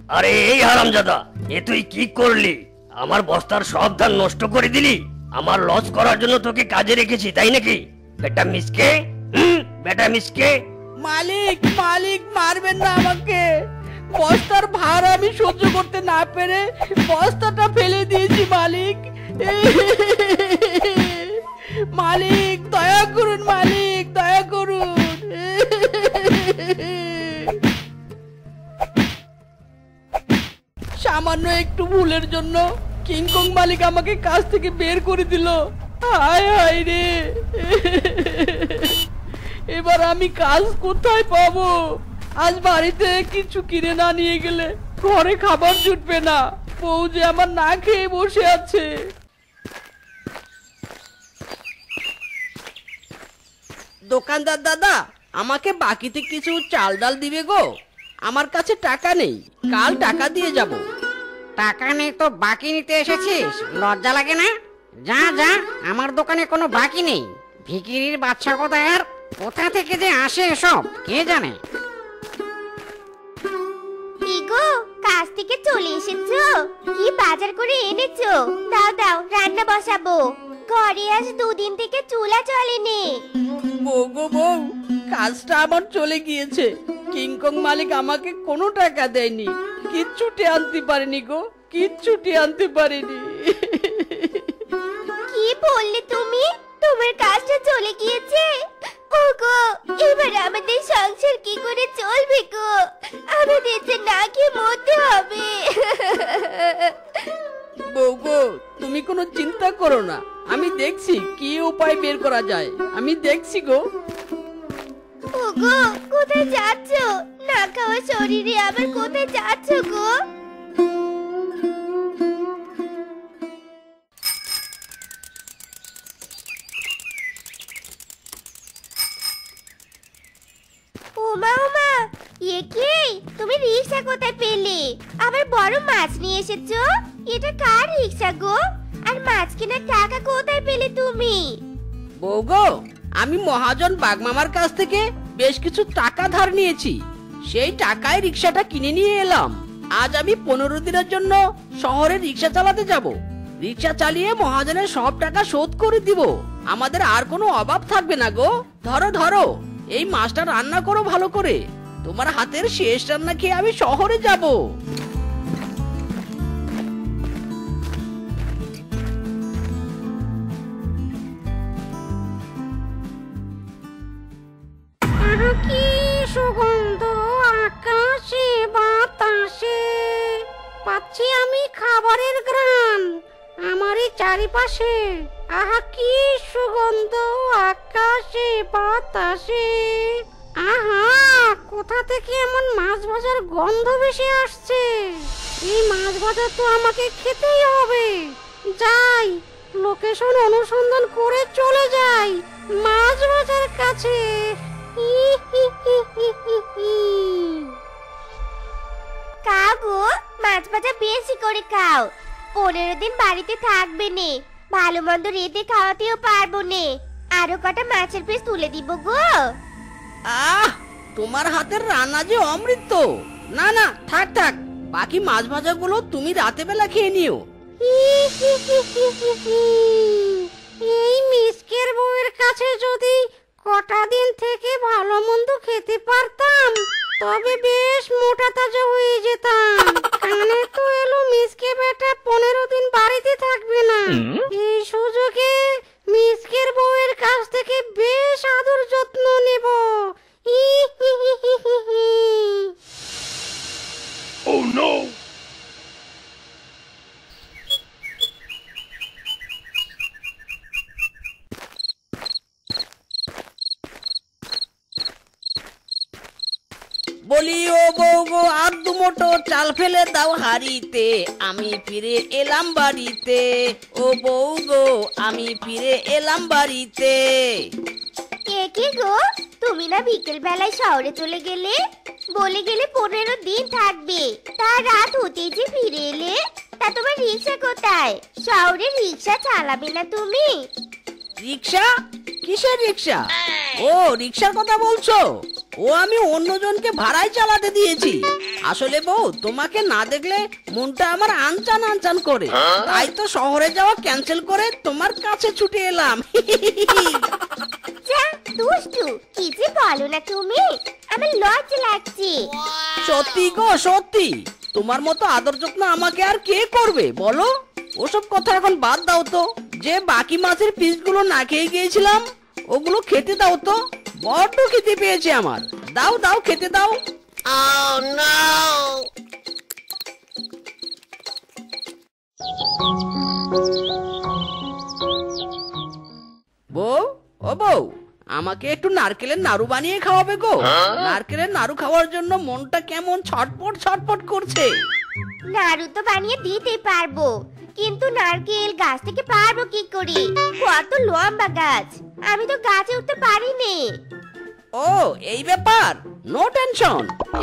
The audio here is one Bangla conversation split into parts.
আরে এই হারামজাদা, এ তুই কি করলি? আমার বস্তার সব ধান নষ্ট করে দিলি। আমার লস করার জন্য তোকে কাজে রেখেছি, তাই নাকি? বেটা মিসকে, বেটা মিসকে। মালিক মালিক মারবেন না আমাকে। বস্তার ভার আমি সহ্য করতে না পেরে বস্তাটা ফেলে দিয়েছি মালিক। মালিক দয়া করুন, মালিক দয়া করুন। সামান্য একটু ভুলের জন্য কিংকং মালিক আমাকে কাজ থেকে বের করে দিল। হায় হায় রে, এবার আমি কাজ কোথায় পাবো? আজ বাড়িতে কিছু কিনে না নিয়ে গেলে ঘরে খাবার জুটবে না। বউ যে আমার না খেয়ে বসে আছে। দোকানদার দাদা, আমাকে বাকিতে কিছু চাল ডাল দিবে গো। আমার কাছে টাকা নেই, কাল টাকা দিয়ে যাব। টাকা নেই তো বাকি নিতে এসেছিস? লজ্জা লাগে না? যা যা, আমার দোকানে কোনো বাকি নেই। ভিখিরির বাচ্চা কোথায়, আর কোথা থেকে যে আসে এসব কে জানে। কি গো, কাজ থেকে চলে এসেছো? কি বাজার করে এনেছো? দাও দাও, রান্না বসাবো। ঘরে আজ 2 দিন থেকে চুলা চলেনি। বউ গো বউ, কাজটা আমার চলে গিয়েছে। কিংকং মালিক আমাকে কোনো টাকা দেয়নি, কিচ্ছুটি আনতে পারেনি গো, কিচ্ছুটি আনতে পারেনি। কি বললে তুমি? তোমার কাজটা চলে গিয়েছে? ওগো, এবার আমাদের সংসার কি করে চলবে গো? আমাদের যে না খেয়ে মরতে হবে। বউ গো, তুমি কোনো চিন্তা করো না, আমি দেখছি কি উপায় বের করা যায়। আমি দেখছি গো। ওগো, কোথায় যাচ্ছ? না খাওয়া শরীরে আবার কোথায় যাচ্ছ গো? ওমা ওমা, এ কি? তুমি রিকশা কোথায় পেলে? আবার বড় মাছ নিয়ে এসেছো? এটা কার রিকশা গো? আর মাছ কেনার টাকা কোথায় পেলে তুমি? বউ গো, আমি মহাজন বাগমামার কাছ থেকে বেশ কিছু টাকা ধার নিয়েছি। সেই টাকায় রিকশাটা কিনে নিয়ে এলাম। আজ আমি 15 দিনের জন্য শহরে রিকশা চালাতে যাব। রিকশা চালিয়ে মহাজনের সব টাকা শোধ করে দিব। আমাদের আর কোনো অভাব থাকবে না গো। ধরো ধরো, এই মাছটা রান্না করো ভালো করে। তোমার হাতের শেষ রান্না খেয়ে আমি শহরে যাব। কি সুগন্ধ আকাশে বাতাসে, পাচ্ছি আমি খাবারের ঘ্রাণ আমারই চারিপাশে। আহা কি সুগন্ধ আকাশে বাতাসে। আহা, কোথা থেকে এমন মাছ ভাজার গন্ধ ভেসে আসছে? এই মাছ ভাজা তো আমাকে খেতেই হবে। যাই, লোকেশন অনুসন্ধান করে চলে যাই মাছ ভাজার কাছে। খাও গো, মাছ ভাজা বেশি করে খাও। 15 দিন বাড়িতে থাকবে নে, ভালো মন্দ রেঁধে খাওয়াতেও পারবো নে। আরো কটা মাছের পিস তুলে দিব গো। আহ, তোমার হাতের রান্না যে অমৃত। না না, থাক থাক, বাকি মাছ ভাজাগুলো তুমি রাতে বেলা খেয়ে নিও। এই মিসকের বউয়ের কাছে যদি কটা দিন থেকে ভালো মন্দ খেতে পারতাম, তবে বেশ মোটা তাজা হয়ে যেতাম। কানে তো এলো মিসকে বেটা 15 দিন বাড়িতে থাকবে না। এই সুযোগে মিসকের বউয়ের কাছ থেকে বেশ আদর যত্ন নেব। Oh no! বলি ও বউ গো, আর 2 মুঠো চাল ফেলে দাও হাড়িতে, আমি ফিরে এলাম বাড়িতে। ও বউ গো, আমি ফিরে এলাম বাড়িতে। এ কি গো, তুমি না বিকেল বেলায় শহরে চলে গেলে? বলে গেলে 15 দিন থাকবে, তা রাত হতেই যে ফিরে এলে। তা তোমার রিকশা কোথায়? শহরে রিকশা চালাবে না তুমি? রিকশা? কিসের রিকশা? ও, রিকশার কথা বলছো? ও আমি অন্যজনকে ভাড়ায় চালাতে দিয়েছি। আসলে বউ, তোমাকে না দেখলে মনটা আমার আনচান আনচান করে, তাই তো শহরে যাওয়া ক্যান্সেল করে তোমার কাছে ছুটে এলাম। যা দুষ্টু, কি যে বলো না তুমি, আমার লজ্জা লাগছে। সত্যি গো সত্যি, তোমার মতো আদর যত্ন আমাকে আর কে করবে বলো? ওসব কথা এখন বাদ দাও তো। যে বাকি মাছের পিসগুলো না খেয়ে গিয়েছিলাম, ওগুলো খেতে দাও তো, বড্ড খেতে পেয়েছে আমার। দাও দাও, খেতে দাও। বউ, ও বউ, আমাকে একটু নারকেলের নাড়ু বানিয়ে খাওয়াবে গো। নারকেলের নাড়ু খাওয়ার জন্য মনটা কেমন ছটপট ছটপট করছে। নাড়ু তো বানিয়ে দিতে পারবো, কিন্তু নারকেল গাছ থেকে পারবো কি করে? কত লম্বা গাছ, আমি তো গাছে উঠতে পারিনি। ও এই ব্যাপার, নো টেনশন,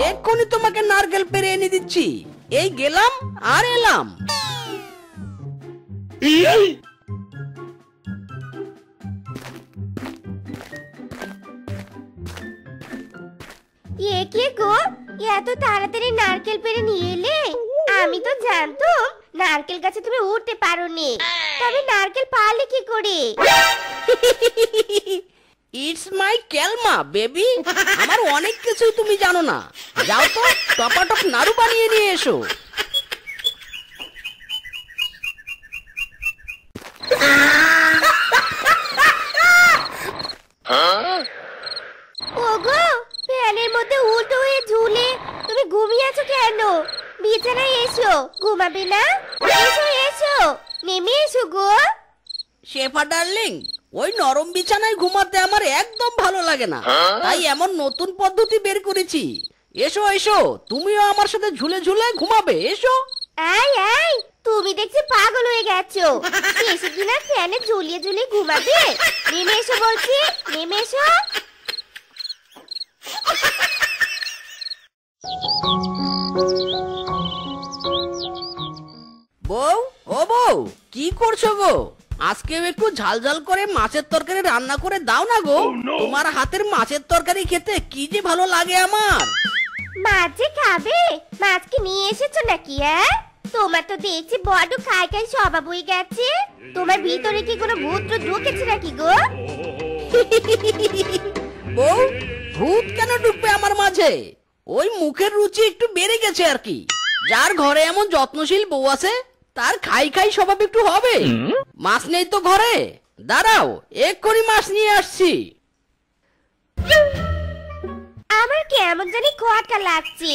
এক্ষুনি তোমাকে নারকেল পেরে এনে দিচ্ছি। এই গেলাম আর এলাম। এ কে গো, এত তাড়াতাড়ি নারকেল পেরে নিয়ে এলে? আমি তো জানতাম নারকেল গাছে তুমি উঠতে পারোনি, তবে নারকেল পারলে কি করে? ইটস মাই কেলমা বেবি, আমার অনেক কিছুই তুমি জানো না। যাও তো, টপাটপ নাড়ু বানিয়ে নিয়ে এসো। ওগো, ফ্যানের মধ্যে উল্টো হয়ে ঝুলে তুমি ঘুমিয়ে আছো কেন? বিছানায় এসো, ঘুমাবে না? এসো এসো, নেমে এসো গো। শেফা ডার্লিং, ওই নরম বিছানায় ঘুমাতে আমার একদম ভালো লাগে না, তাই এমন নতুন পদ্ধতি বের করেছি। এসো এসো, তুমিও আমার সাথে ঝুলে ঝুলে ঘুমাবে, এসো। আই আই, তুমি দেখছি পাগল হয়ে গেছো। শেষে কিনা ফ্যানে ঝুলিয়ে ঝুলিয়ে ঘুমাবে? নেমে এসো বলছি, নেমে এসো। বউ, ও বউ, কি করছো গো? আজকেও একটু ঝাল ঝাল করে মাছের তরকারি রান্না করে দাও না গো। তোমার হাতের মাছের তরকারি খেতে কি যে ভালো লাগে আমার। মাছ যে খাবে? মাছ কি নিয়ে এসেছো নাকি? তোমার তো দেখছি বড্ড খাই খাই স্বভাব হয়ে গেছে। তোমার ভিতরে কি কোনো ভূত ঢুকেছে নাকি গো? বউ, ভূত কেন ঢুকবে আমার মাঝে? ওই মুখের রুচি একটু বেড়ে গেছে আর কি। যার ঘরে এমন যত্নশীল বউ আছে, তার খাই খাই স্বভাব একটু হবে। মাছ নেই তো ঘরে? দাঁড়াও, এক্ষুনি মাছ নিয়ে আসছি। আমার কেমন জানি খটকা লাগছে।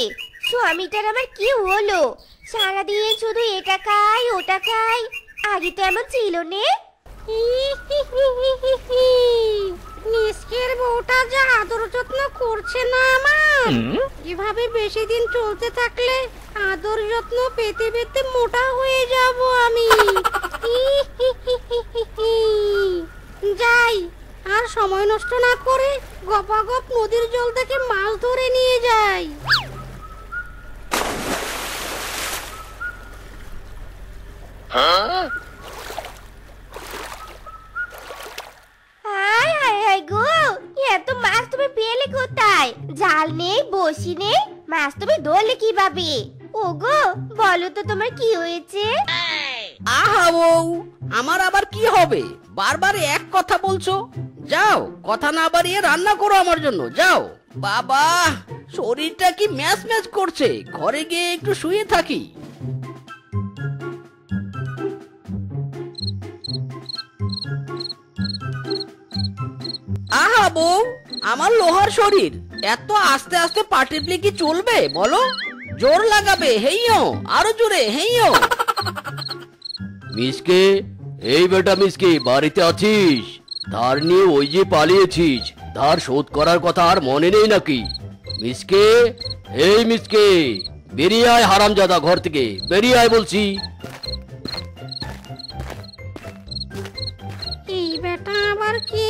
স্বামীটার আমার কি হলো? সারাদিন শুধু এটা খাই ওটা খাই, আগে তো এমন ছিল নে। মিসকের বউটা যা আদর যত্ন করছে না আমার, এভাবে বেশি দিন চলতে থাকলে আদর যত্ন পেতে পেতে মোটা হয়ে যাব আমি। যাই, আর সময় নষ্ট না করে গপাগপ নদীর জল থেকে মাছ ধরে নিয়ে যাই। হায় হায় হায় গো, এত মাছ তুমি পেলে কোথায়? জাল নেই, বসি নেই, মাছ তুমি ধরলে কিভাবে? ওগো, বলো তো তোমার কি হয়েছে? আহা বউ, আমার আবার কি হবে? বারবার এক কথা বলছো। যাও, কথা না বাড়িয়ে রান্না করো আমার জন্য, যাও। বাবা, শরীরটা কি ম্যাচ ম্যাচ করছে, ঘরে গিয়ে একটু শুয়ে থাকি। আহা বউ, আমার লোহার শরীর, এত আস্তে আস্তে পা টিপলে কি চলবে বলো? জোর লাগাবে, হেইও, আরো জোরে, হেইও। মিসকে, এই বেটা মিসকে, বাড়িতে আছিস? ধার নিয়ে ওই যে পালিয়েছিস, ধার শোধ করার কথা আর মনে নেই নাকি? মিসকে, এই মিসকে, বেরিয়ে আয় হারামজাদা, ঘর থেকে বেরিয়ে আয় বলছি। এই বেটা আবার কি?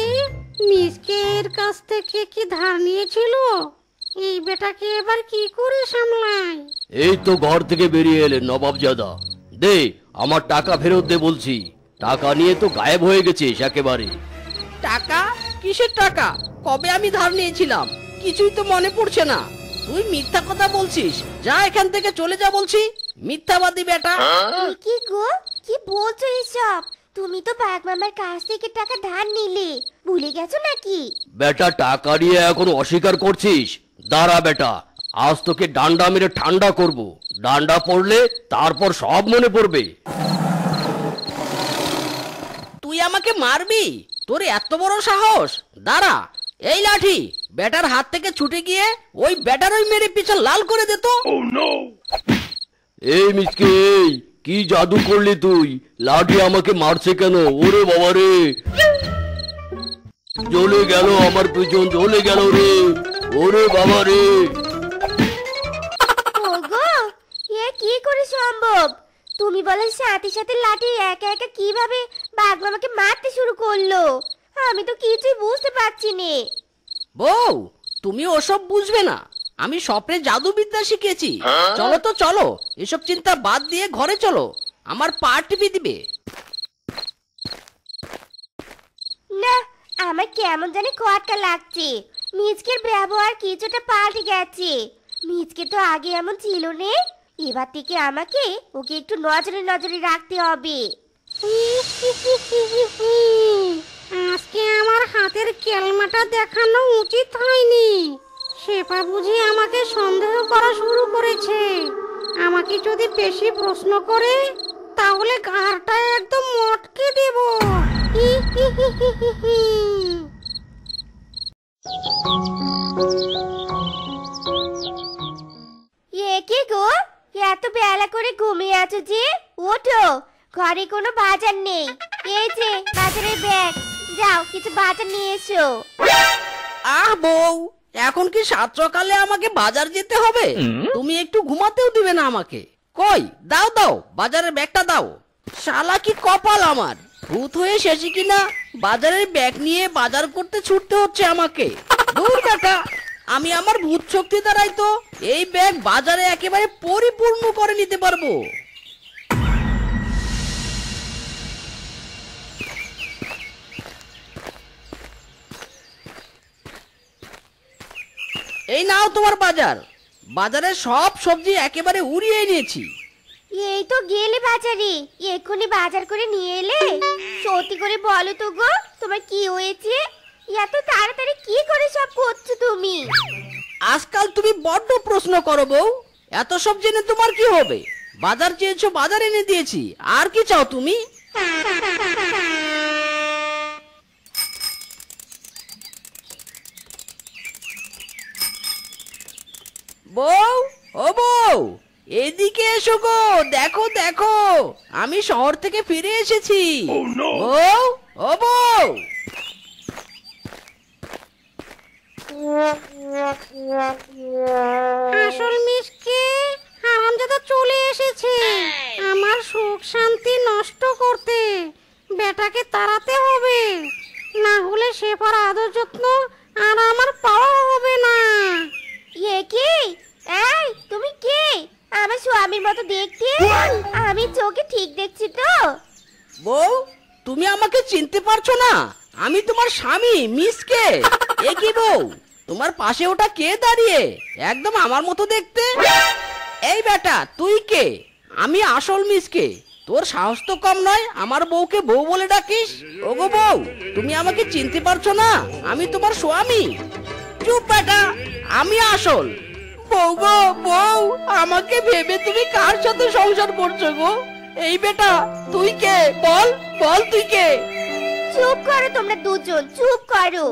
মিসকের কাছ থেকে কি ধার নিয়েছিল? এই বেটাকে এবার কি করে সামলাই? এই তো ঘর থেকে বেরিয়ে এলেন নবাবজাদা। দে আমার টাকা ফেরত দে বলছি। টাকা নিয়ে তো গায়েব হয়ে গেছিস একেবারে। টাকা? কিসের টাকা? কবে আমি ধার নিয়েছিলাম? কিছুই তো মনে পড়ছে না। তুই মিথ্যা কথা বলছিস, যা এখান থেকে চলে যা বলছি, মিথ্যাবাদী বেটা। এ কি গো, কি বলছো এসব? তুমি তো বাঘ মামার কাছ থেকে টাকা ধার নিলে, ভুলে গেছো নাকি? বেটা টাকা নিয়ে এখন অস্বীকার করছিস? দাঁড়া বেটা, আজ তোকে ডান্ডা মেরে ঠান্ডা করব। ডান্ডা পড়লে তারপর সব মনে পড়বে। তুই আমাকে মারবি? তোর এত বড় সাহস? দাঁড়া, এই লাঠি বেটার হাত থেকে ছুটে গিয়ে ওই বেটার ওই মেরে পিছন লাল করে দে তো। এই মিসকে, এই কি জাদু করলি তুই? লাঠি আমাকে মারছে কেন? ওরে বাবা রে, জ্বলে গেল আমার পিছন, জ্বলে গেল রে। ওরে বাবা রে। ওগো, এ কি করে সম্ভব? তুমি বলার সাথে সাথে লাঠি একা একা কিভাবে বাঘ মামাকে মারতে শুরু করলো? আমি তো কিছুই বুঝতে পারছি নে। বউ, তুমি ওসব বুঝবে না। আমি স্বপ্নে জাদুবিদ্যা শিখেছি। চলো তো চলো, এসব চিন্তা বাদ দিয়ে ঘরে চলো, আমার পা টিপে দিবে। না, আমার কেমন জানি খটকা লাগছে। মিচকের ব্যবহার কিছুটা পাল্টে গেছে। মিচকে তো আগে এমন ছিল না। এবার থেকে আমাকে ওকে একটু নজরে নজরে রাখতে হবে। আজকে আমার হাতের কেলমাটা দেখানো উচিত হয়নি। শেফা বুঝি আমাকে সন্দেহ করা শুরু করেছে। আমাকে যদি বেশি প্রশ্ন করে তাহলে ঘাড়টা একদম মটকে দেব। এ কি গো, এত বেলা করে ঘুমিয়ে আছো যে? ওঠো, ঘরে কোনো বাজার নেই। এই যে বাজারের ব্যাগ, যাও কিছু বাজার নিয়ে এসো। আহ বউ, এখন কি সাত সকালে আমাকে বাজার যেতে হবে? তুমি একটু ঘুমাতেও দিবে না আমাকে? কই দাও দাও, বাজারের ব্যাগটা দাও। শালা কি কপাল আমার, ভূত হয়ে শেষে কিনা বাজারের ব্যাগ নিয়ে বাজার করতে ছুটতে হচ্ছে আমাকে। দূর বেটা, আমি আমার ভূত শক্তি দ্বারাই তো এই ব্যাগ বাজারে একেবারে পরিপূর্ণ করে নিতে পারবো। এই নাও তোমার বাজার। বাজারে সব সবজি একেবারে উড়িয়ে নিয়েছি। এই তো গেলে বাজারে, এক্ষুনি বাজার করে নিয়ে এলে? সত্যি করে বলো তো গো, তোমার কি হয়েছে? এত তাড়াতাড়ি কি করে সব করছো তুমি? আজকাল তুমি বড্ড প্রশ্ন করো বউ। এত সব জেনে তোমার কি হবে? বাজার চেয়েছো, বাজার এনে দিয়েছি, আর কি চাও তুমি? বউ, ও বউ, এদিকে এসো গো, দেখো দেখো, আমি শহর থেকে ফিরে এসেছি। বউ, ও বউ। আসল মিসকে হারামজাদা চলে এসেছে আমার সুখ শান্তি নষ্ট করতে। বেটাকে তাড়াতে হবে, না হলে শেফার আদর যত্ন আর আমার পাওয়া হবে না। এ কি? এই তুমি কে? আমার স্বামীর মতো দেখতে। আমি চোখে ঠিক দেখছি তো? বউ, তুমি আমাকে চিনতে পারছো না? আমি তোমার স্বামী মিসকে। এ কি বউ, তোমার পাশে ওটা কে দাঁড়িয়ে? একদম আমার মতো দেখতে। এই বেটা, তুই কে? আমি আসল মিসকে। তোর সাহস তো কম নয় আমার বউকে বউ বলে ডাকিস। ওগো বউ, তুমি আমাকে চিনতে পারছো না? আমি তোমার স্বামী। চুপ বেটা, আমি আসল। বউ গো বউ, আমাকে ভেবে তুমি কার সাথে সংসার করছো গো? এই বেটা, তুই কে? বল বল, তুই কে? চুপ করো তোমরা দুজন, চুপ করো।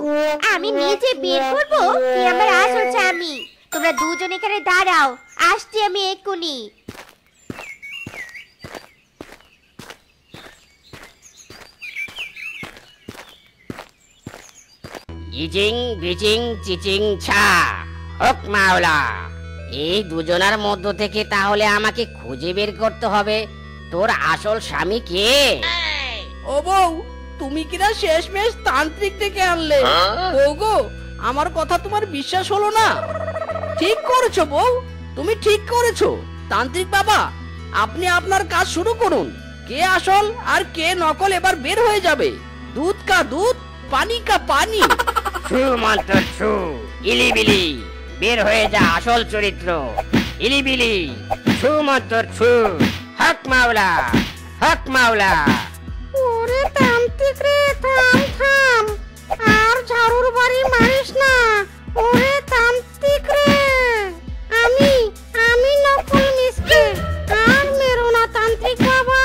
আমি নিজে বের করবো কে আমার আসল স্বামী। তোমরা দুজন এখানে দাঁড়াও, আসছি আমি এক্ষুনি। ইচিং বিচিং চিচিং ছা, হক মাওলা। এই দুজনার মধ্য থেকে তাহলে আমাকে খুঁজে বের করতে হবে তোর আসল স্বামী কে। ও বউ, তুমি কিনা শেষমেশ তান্ত্রিক থেকে আনলে। বউ গো, আমার কথা তোমার বিশ্বাস হলো না? ঠিক করেছো বউ, তুমি ঠিক করেছো। তান্ত্রিক বাবা, আপনি আপনার কাজ শুরু করুন। কে আসল আর কে নকল এবার বের হয়ে যাবে। দুধ কা দুধ, পানি কা পানি। ছু মন্ত্র ছু, ইলিবিলি বের হয়ে যা আসল চরিত্র। ইলিবিলি ছু মন্তর ছু। হক মাওলা, হক মাওলা। ওরে তান্ত্রিক রে, থাম থাম, আর ঝাড়ুর বাড়ি মারিস না। ওরে তান্ত্রিক রে, আমি আমি নকুল মিসকে, আর মেরো না তান্ত্রিক বাবা,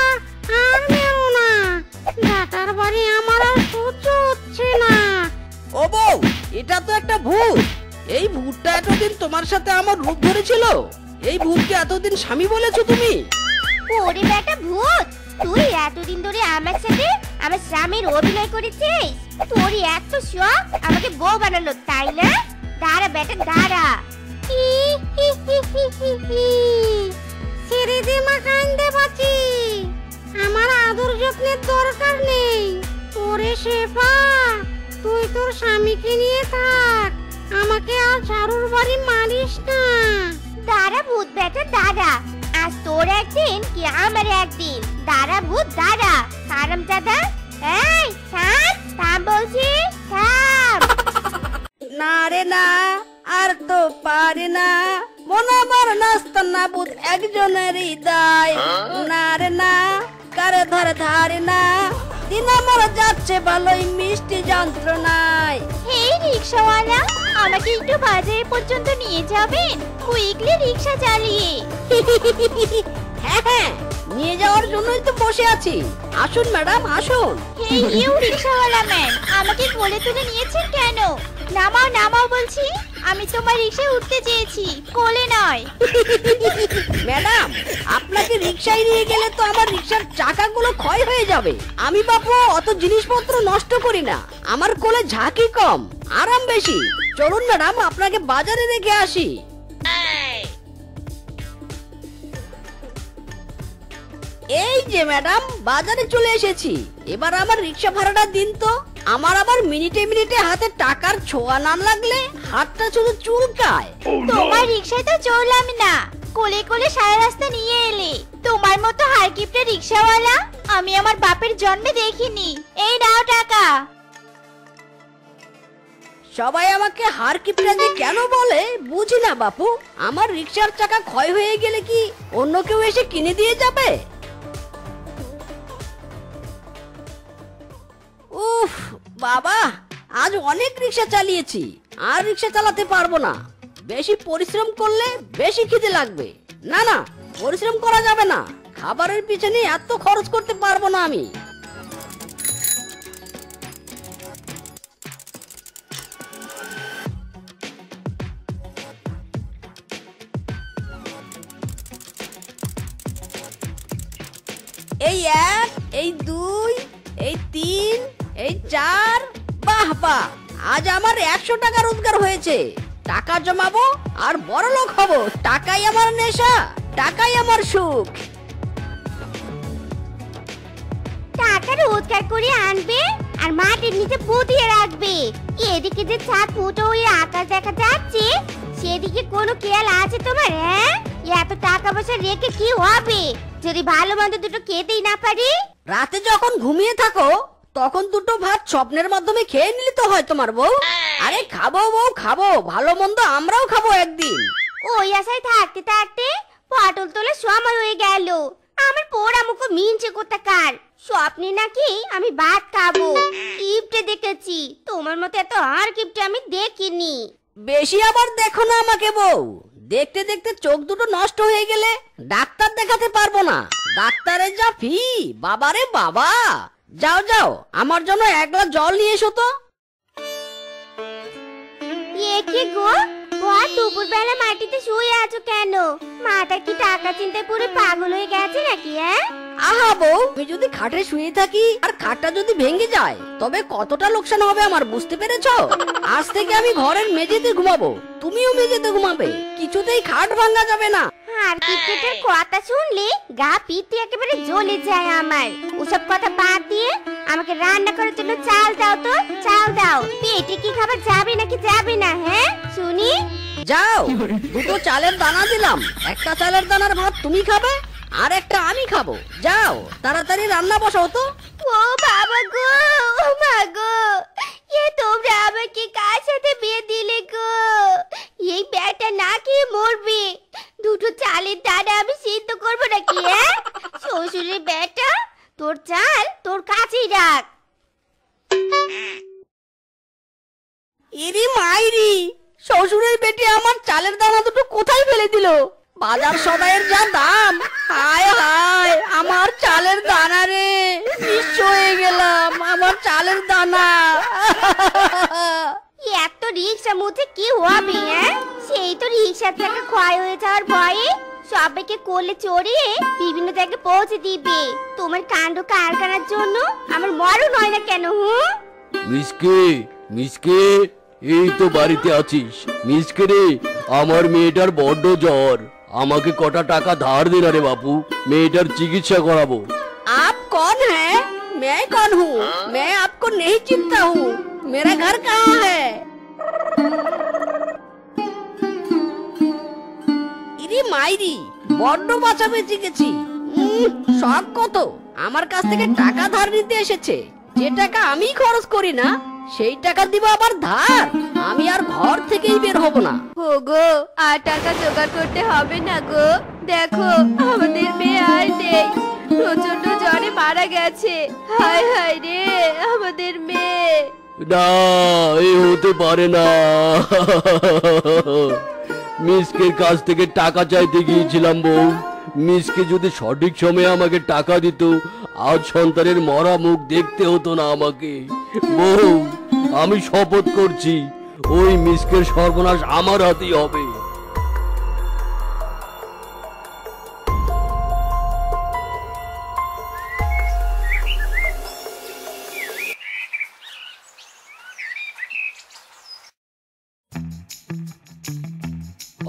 আর মেরো না। ঝাঁটার বাড়ি আমার আর সহ্য হচ্ছে না। ও বউ, এটা তো একটা ভূত। এই ভূতটা এতদিন তোমার সাথে আমার রূপ ধরেছিল। এই ভূতকে এতদিন স্বামী বলেছো তুমি? ওরে বেটা ভূত, তুই এতদিন ধরে আমার সাথে আমার স্বামীর অভিনয় করেছিস। তোর এত শখ আমাকে বউ বানানো, তাই না? দাঁড়া বেটা দাঁড়া। ছেড়ে দে মা, কান্দে বাঁচি। আমার আদর যত্নের দরকার নেই। ওরে শেফা, তুই তোর স্বামীকে নিয়ে থাক, আমাকে আর ঝাড়ুর বাড়ি মারিস না। দাঁড়া ভূত বেটা দাঁড়া, আজ তোর একদিন কি আমার একদিন। দাঁড়া ভূত দাঁড়া। হারামজাদা, এই থাম থাম বলছি, থাম। না রে না, আর তো পারে না, মন আমার নাস্তা না বুধ একজনের হৃদয়। না রে না, কারে ধরে ধারে না, দিন আমার যাচ্ছে ভালোই মিষ্টি যন্ত্রণায়। এই রিকশাওয়ালা, আমাকে একটু বাজারে পর্যন্ত নিয়ে যাবেন, কুইকলি রিকশা চালিয়ে। হ্যাঁ হ্যাঁ, নিয়ে যাওয়ার জন্যই তো বসে আছি। আসুন ম্যাডাম আসুন। এই ইউ রিকশাওয়ালা ম্যান, আমাকে কোলে তুলে নিয়েছেন কেন? নামাও নামাও বলছি, আমি তোমার রিকশায় উঠতে চেয়েছি, কোলে নয়। ম্যাডাম, আপনাকে রিকশায় নিয়ে গেলে তো আমার রিকশার চাকাগুলো ক্ষয় হয়ে যাবে। আমি বাপু অত জিনিসপত্র নষ্ট করি না, আমার কোলে ঝাঁকি কম, আরাম বেশি। চলুন ম্যাডাম, আপনাকে বাজারে রেখে আসি। এই যে ম্যাডাম, বাজারে চলে এসেছি। এবার আমার রিকশা ভাড়াটা দিন তো। আমার আবার মিনিটে মিনিটে হাতে টাকার ছোঁয়া না লাগলে হাতটা শুধু চুলকায়। তোমার রিকশায় তো চড়লাম না, কোলে কোলে সারা রাস্তা নিয়ে এলে। তোমার মতো হারকিপটে রিকশাওয়ালা আমি আমার বাপের জন্মে দেখিনি। এই নাও টাকা। সবাই আমাকে হার কিপটা যে কেন বলে বুঝি না বাপু। আমার রিকশার চাকা ক্ষয় হয়ে গেলে কি অন্য কেউ এসে কিনে দিয়ে যাবে? উফ বাবা, আজ অনেক রিকশা চালিয়েছি, আর রিকশা চালাতে পারবো না। বেশি পরিশ্রম করলে বেশি খিদে লাগবে। না না, পরিশ্রম করা যাবে না, খাবারের পিছনে এত খরচ করতে পারবো না আমি। এই এক, এই দুই, এই তিন, এই চার। বাহ বাহ, আজ আমার 100 টাকা রোজগার হয়েছে। টাকা জমাবো আর বড়লোক হব। টাকাই আমার নেশা, টাকাই আমার সুখ। টাকা রোজগার করে আনবে আর মাটির নিচে পুঁতিয়ে রাখবে। এদিকে যে ছাদ ফুটো হয়ে আকাশ দেখা যাচ্ছে, সেদিকে কোনো খেয়াল আছে তোমার? হ্যাঁ, এত টাকা পয়সা রেখে কি হবে যদি ভালো মন্দ দুটো খেতেই না পারি? রাতে যখন ঘুমিয়ে থাকো তখন দুটো ভাত স্বপ্নের মাধ্যমে খেয়ে নিলে তো হয় তোমার বউ। আরে খাবো বউ খাবো, ভালো মন্দ আমরাও খাবো একদিন। ওই আশায় থাকতে থাকতে পটল তোলার সময় হয়ে গেল। আমার পোড়া মুখো মিনছে কোথাকার। স্বপ্নে নাকি আমি ভাত খাবো। কিপটে দেখেছি, তোমার মতো এত আর কিপটে আমি দেখিনি। বেশি আবার দেখো না আমাকে বউ। দেখতে দেখতে চোখ দুটো নষ্ট হয়ে গেলে ডাক্তার দেখাতে পারবো না। ডাক্তারের যা ফি, বাবারে বাবা। যাও যাও, আমার জন্য 1 গ্লাস জল নিয়ে এসো তো। এ কি গো, ভর দুপুর বেলা মাটিতে শুয়ে আছো কেন? মাথা কি টাকা চিন্তায় পুরো পাগল হয়ে গেছে নাকি? হ্যাঁ, আহা বউ, আমি যদি খাটে শুয়ে থাকি আর খাটটা যদি ভেঙে যায় তবে কতটা লোকসান হবে আমার বুঝতে পেরেছো? আজ থেকে আমি ঘরের মেঝেতে ঘুমাবো, তুমিও মেঝেতে ঘুমাবে। কিছুতেই খাট ভাঙা যাবে না। আর কিপটের কথা শুনলে গা পিত্তি একেবারে জ্বলে যায় আমার। ওসব কথা বাদ দিয়ে আমাকে রান্না করার জন্য চাল দাও তো, চাল দাও। পেটে কি খাবার যাবে নাকি যাবে না? হ্যাঁ শুনি। যাও, দুটো চালের দানা দিলাম। একটা চালের দানার ভাত তুমি খাবে আর একটা আমি খাবো। যাও তাড়াতাড়ি রান্না বসাও তো। ও বাবা গো, ও মা গো, এ তোমরা আমাকে কার সাথে বিয়ে দিলে গো? ইরি মাইরি, শ্বশুরের বেটি আমার চালের দানা দুটো কোথায় ফেলে দিল? বাজার সদাইয়ের যা দাম, হায় হায় আমার চালের দানা রে, নিঃস্ব হয়ে গেলাম, আমার চালের দানা। এত রিক্সা মুছে কি হবে? সেই তো রিক্সার টাকা ক্ষয় হয়ে যাওয়ার ভয়ে সবাইকে কোলে চড়িয়ে বিভিন্ন জায়গায় পৌঁছে দিবে। তোমার কাণ্ড কারখানার জন্য আমার মরণ হয় না কেন? মিসকে, মিসকে, এই তো বাড়িতে আছিস। মিসকে রে, আমার মেয়েটার বড্ড জ্বর, আমাকে কটা টাকা ধার দে না রে বাপু, মেয়েটার চিকিৎসা করাবো। आप कौन है? मैं कौन हूँ? मैं आपको नहीं चिंता हूँ। मेरा घर कहाँ है? ইরি মাইরি, বড্ড বাঁচা বেঁচে গেছি। শখ কত, আমার কাছ থেকে টাকা ধার নিতে এসেছে। যে টাকা আমি খরচ করি না, সেই টাকা দিব আবার ধার। আমি আর ঘর থেকেই বের হব না। ওগো, আর টাকা জোগাড় করতে হবে না গো। দেখো আমাদের মেয়ে আর নেই, প্রচন্ড জ্বরে মারা গেছে। হায় হায় রে আমাদের মেয়ে। না, এই হতে পারে না। মিসকের কাছ থেকে টাকা চাইতে গিয়েছিলাম বউ। মিসকে যদি সঠিক সময়ে আমাকে টাকা দিত, আজ সন্তানের মরা মুখ দেখতে হতো না আমাকে। বউ, আমি শপথ করছি, ওই মিসকের সর্বনাশ আমার হাতেই হবে।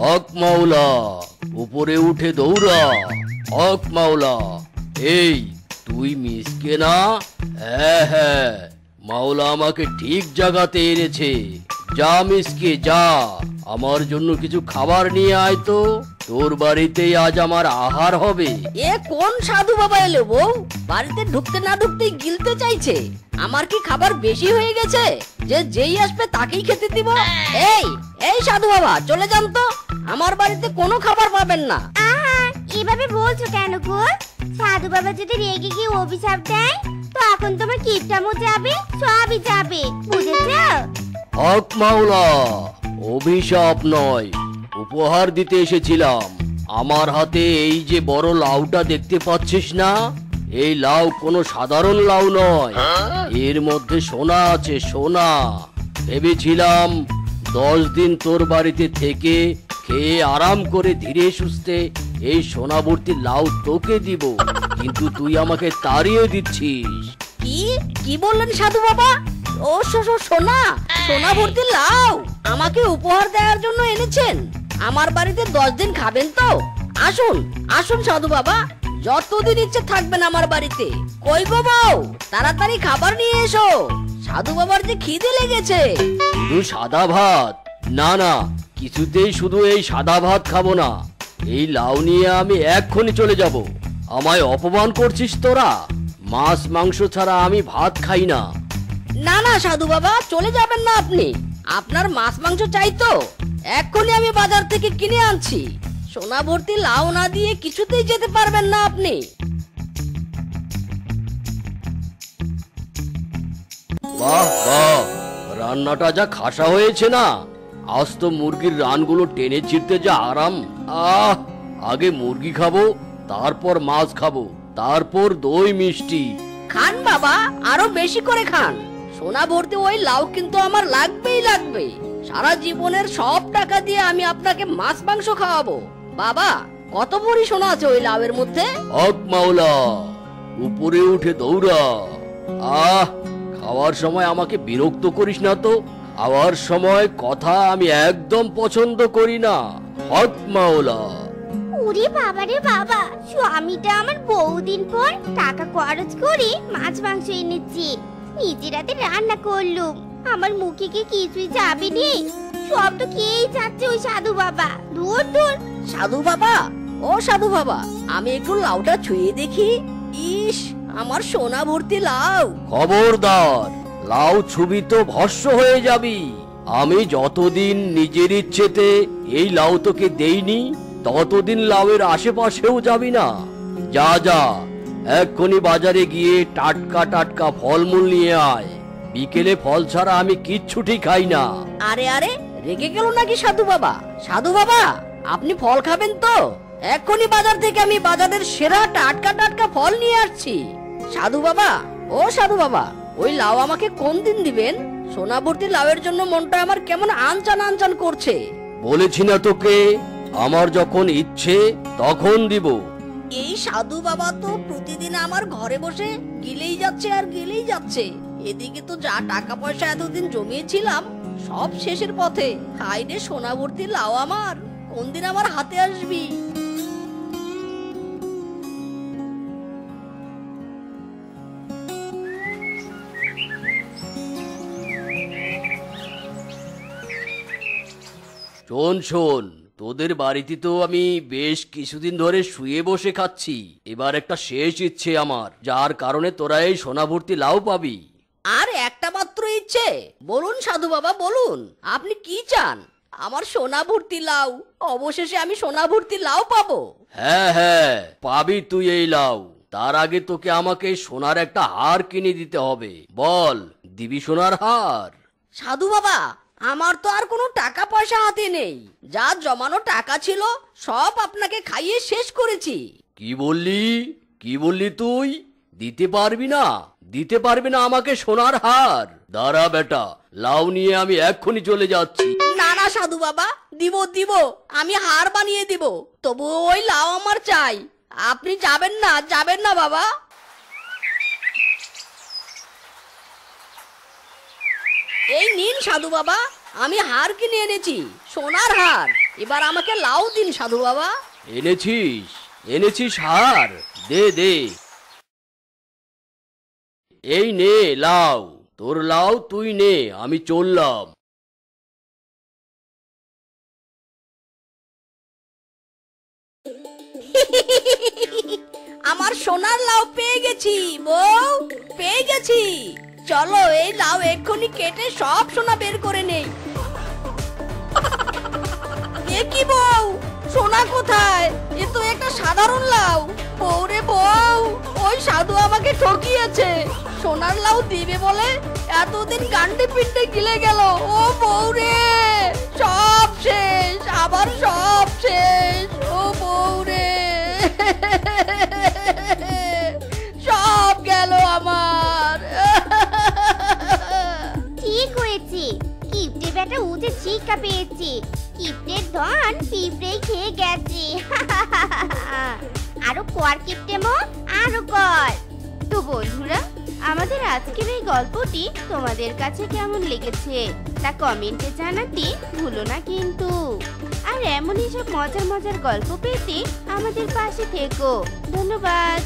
হক মাওলা, উপরে উঠে দৌড়া। হক মাওলা, এই তুই মিসকে না? হ্যাঁ হ্যাঁ, মাওলা আমাকে ঠিক জায়গাতে এনেছে। যা মিসকে যা, আমার জন্য কিছু খাবার নিয়ে আয় তো। তোর বাড়িতেই আজ আমার আহার হবে। এ কোন সাধু বাবা এলো বউ? বাড়িতে ঢুকতে না ঢুকতেই গিলতে চাইছে। আমার কি খাবার বেশি হয়ে গেছে যে যেই আসবে তাকেই খেতে দিব? এই এই সাধু বাবা, চলে যান তো, আমার বাড়িতে কোনো খাবার পাবেন না। আহা, এভাবে বলছো কেন গো? সাধু বাবা যদি রেগে গিয়ে অভিশাপ দেয়, তখন তোমার কিপটামো যাবে, সবই যাবে, বুঝেছো? হক মাওলা, অভিশাপ নয়, উপহার দিতে এসেছিলাম। আমার হাতে এই যে বড় লাউটা দেখতে পাচ্ছিস না, এই লাউ কোনো সাধারণ লাউ নয়, এর মধ্যে সোনা আছে, সোনা। ভেবেছিলাম 10 দিন তোর বাড়িতে থেকে খেয়ে আরাম করে ধীরে সুস্থে এই সোনা ভর্তি লাউ তোকে দিব, কিন্তু তুই আমাকে তাড়িয়ে দিচ্ছিস। কি কি বললেন সাধু বাবা? ও সোনা, সোনা ভর্তি লাউ আমাকে উপহার দেওয়ার জন্য এনেছেন? আমার বাড়িতে 10 দিন খাবেন তো? আসুন আসুন সাধু বাবা, যতদিন ইচ্ছে থাকবেন আমার বাড়িতে। কই গো বউ, তাড়াতাড়ি খাবার নিয়ে এসো, সাধু বাবার যে খিদে লেগেছে। শুধু সাদা ভাত? না না, কিছুতেই শুধু এই সাদা ভাত খাবো না। এই লাউ নিয়ে আমি এক্ষুনি চলে যাব। আমায় অপমান করছিস তোরা? মাছ মাংস ছাড়া আমি ভাত খাই না। না না সাধু বাবা, চলে যাবেন না আপনি। আপনার মাছ মাংস চাই তো? এক্ষুনি আমি বাজার থেকে কিনে আনছি। সোনা ভর্তি লাউ না দিয়ে কিছুতেই যেতে পারবেন না আপনি। বাহ বাহ, রান্নাটা যা খাসা হয়েছে না। আজ তো মুরগির রানগুলো টেনে ছিঁড়তে যা আরাম। আগে মুরগি খাবো, তারপর মাছ খাবো, তারপর দই মিষ্টি। খান বাবা, আরো বেশি করে খান। সোনা ভর্তি ওই লাউ কিন্তু আমার লাগবেই লাগবে। সারা জীবনের সব টাকা দিয়ে আমি আপনাকে মাছ মাংস খাওয়াবো। বাবা, কত ভরি সোনা আছে ওই লাউয়ের মধ্যে? হক মাওলা, উপরে উঠে দৌড়া। খাওয়ার সময় আমাকে বিরক্ত করিস না তো। খাওয়ার সময় কথা আমি একদম পছন্দ করি না। হক মাওলা। ওরে বাবা রে বাবা, স্বামীটা আমার বহুদিন পর টাকা খরচ করে মাছ মাংস এনেছে, নিজের হাতে রান্না করলুম। আমার মুখে কি কিছুই যাবে নি? সব তো খেয়েই যাচ্ছে ওই সাধু বাবা। দূর দূর। সাধু বাবা, ও সাধু বাবা, আমি একটু লাউটা ছুঁয়ে দেখি। ইস, আমার সোনা ভর্তি লাউ। খবরদার, লাউ ছবি তো ভস্ম হয়ে যাবি। আমি যতদিন নিজের ইচ্ছেতে এই লাউ তোকে দেইনি, ততদিন লাউয়ের আশেপাশেও যাবি না। যা যা, এক্ষুনি বাজারে গিয়ে টাটকা টাটকা ফলমূল নিয়ে আয়। বিকেলে ফল ছাড়া আমি কিচ্ছুটি খাই না। আরে আরে, রেগে গেল নাকি সাধু বাবা? সাধু বাবা, আপনি ফল খাবেন তো? এক্ষুনি বাজার থেকে আমি বাজারের সেরা টাটকা টাটকা ফল নিয়ে আসছি। সাধু বাবা, ও সাধু বাবা, ওই লাউ আমাকে কোন দিন দিবেন? সোনাভর্তি লাউয়ের জন্য মনটা আমার কেমন আনচান আনচান করছে। বলেছি না তোকে, আমার যখন ইচ্ছে তখন দিব। এই সাধু বাবা তো প্রতিদিন আমার ঘরে বসে গিলেই যাচ্ছে আর গিলেই যাচ্ছে। এদিকে তো যা টাকা পয়সা এতদিন জমিয়েছিলাম সব শেষের পথে। হাই রে সোনাভর্তি লাউ আমার, কোন দিন আমার হাতে আসবি? শোন শোন, তোদের বাড়িতে তো আমি বেশ কিছুদিন ধরে শুয়ে বসে খাচ্ছি। এবার একটা শেষ ইচ্ছে আমার, যার কারণে তোরা এই সোনাভর্তি লাউ পাবি। আর একটা মাত্র ইচ্ছে? বলুন সাধু বাবা, বলুন আপনি কি চান? আমার সোনা ভর্তি লাউ, অবশেষে আমি সোনা ভর্তি লাউ পাবো। হ্যাঁ হ্যাঁ, পাবি তুই এই লাউ। তার আগে তোকে আমাকে সোনার একটা হার কিনে দিতে হবে। বল, দিবি সোনার হার? সাধু বাবা, আমার তো আর কোনো টাকা পয়সা হাতে নেই। যা জমানো টাকা ছিল সব আপনাকে খাইয়ে শেষ করেছি। কি বললি? কি বললি তুই? দিতে পারবি না? দিতে পারবি না আমাকে সোনার হার? দাঁড়া বেটা, লাউ নিয়ে আমি এক্ষুনি চলে যাচ্ছি। না না সাধু বাবা, দিব দিব, আমি হার বানিয়ে দিব, তবু ওই লাউ আমার চাই। আপনি যাবেন না, যাবেন না বাবা। এই নিন সাধু বাবা, আমি হার কিনে এনেছি, সোনার হার। এবার আমাকে লাউ দিন সাধু বাবা। এনেছিস? এনেছিস হার? দে দে, এই নে লাউ। তোর লাউ তুই নে, আমি চললাম। আমার সোনার লাউ পেয়ে গেছি বউ, পেয়ে গেছি। চলো এই লাউ এক্ষুনি কেটে সব সোনা বের করে নেই। এ কি বউ, সোনা কোথায়? এ তো একটা সাধারণ লাউ। বউ রে বউ, ওই সাধু আমাকে ঠকিয়েছে। সোনার লাউ দিবে বলে এতদিন গান্ডে পিন্ডে গিলে গেল। ও বউ রে, সব শেষ, আবার সব শেষ। ও বউ রে, সব গেল আমার। ঠিক হয়েছে, কিপটে বেটা উঠে শিক্ষা পেয়েছে। কিপটের ধন পিঁপড়েই খেয়ে গেছে। আরো কর কিপটে মো, আরো কর। তো বন্ধুরা, আমাদের আজকের এই গল্পটি তোমাদের কাছে কেমন লেগেছে তা কমেন্টে জানাতে ভুলো না কিন্তু। আর এমনই সব মজার মজার গল্প পেতে আমাদের পাশে থেকো। ধন্যবাদ।